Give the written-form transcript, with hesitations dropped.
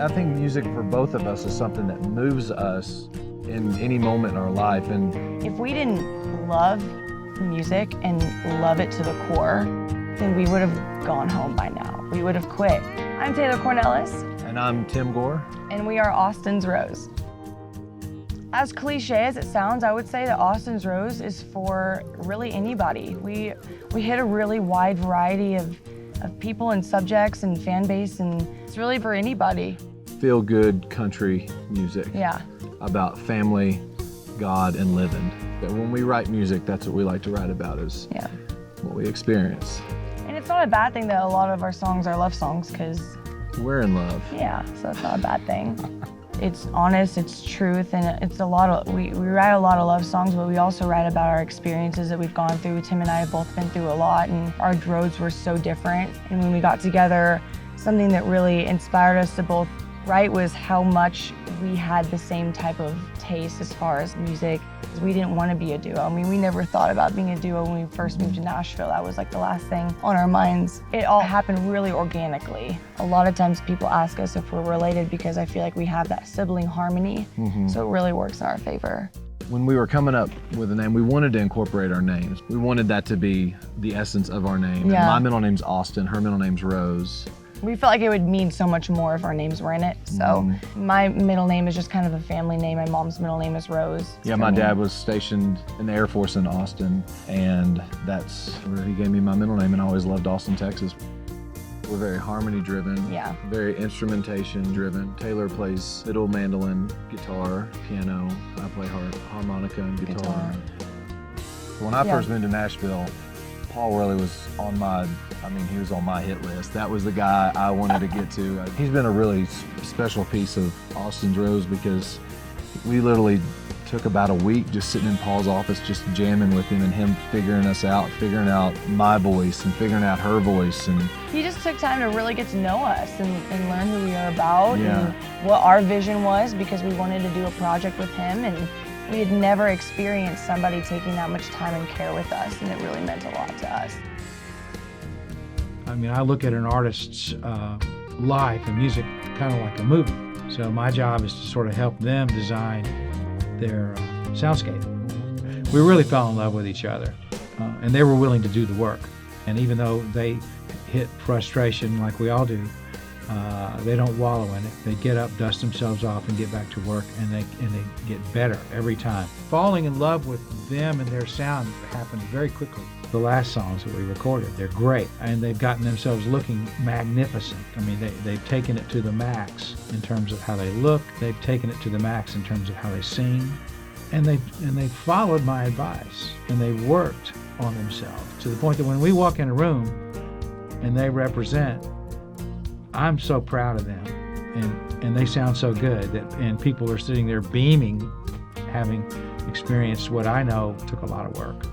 I think music for both of us is something that moves us in any moment in our life. And if we didn't love music and love it to the core, then we would have gone home by now. We would have quit. I'm Taylor Cornelis. And I'm Tim Gore. And we are Austin's Rose. As cliche as it sounds, I would say that Austin's Rose is for really anybody. We hit a really wide variety of people and subjects and fan base, and it's really for anybody. Feel good country music. Yeah. About family, God, and living. But when we write music, that's what we like to write about, is what we experience. And it's not a bad thing that a lot of our songs are love songs, because we're in love. Yeah, so it's not a bad thing. It's honest, it's truth, and it's a lot of, we write a lot of love songs, but we also write about our experiences that we've gone through. Tim and I have both been through a lot, and our roads were so different. And when we got together, something that really inspired us to both write was how much we had the same type of taste as far as music. We didn't want to be a duo. I mean, we never thought about being a duo when we first moved to Nashville. That was like the last thing on our minds. It all happened really organically. A lot of times people ask us if we're related because I feel like we have that sibling harmony. So it really works in our favor. When we were coming up with a name, we wanted to incorporate our names. We wanted that to be the essence of our name. Yeah. My middle name's Austin, her middle name's Rose. We felt like it would mean so much more if our names were in it. So my middle name is just kind of a family name. My mom's middle name is Rose. Yeah, my dad was stationed in the Air Force in Austin, and that's where he gave me my middle name, and I always loved Austin, Texas. We're very harmony driven, very instrumentation driven. Taylor plays fiddle, mandolin, guitar, piano. I play harmonica and guitar. When I first moved to Nashville, Paul really was on he was on my hit list. That was the guy I wanted to get to. He's been a really special piece of Austin's Rose, because we literally took about a week just sitting in Paul's office, just jamming with him, and him figuring us out, figuring out my voice and figuring out her voice. And he just took time to really get to know us and learn who we are about and what our vision was, because we wanted to do a project with him, and we had never experienced somebody taking that much time and care with us, and it really meant a lot to us. I mean, I look at an artist's life and music kind of like a movie. So my job is to sort of help them design their soundscape. We really fell in love with each other, and they were willing to do the work. And even though they hit frustration like we all do, they don't wallow in it. They get up, dust themselves off, and get back to work, and they get better every time. Falling in love with them and their sound happened very quickly. The last songs that we recorded, they're great, and they've gotten themselves looking magnificent. I mean, they've taken it to the max in terms of how they look. They've taken it to the max in terms of how they sing, and they followed my advice, and they worked on themselves to the point that when we walk in a room and they represent, I'm so proud of them, and they sound so good and people are sitting there beaming, having experienced what I know took a lot of work.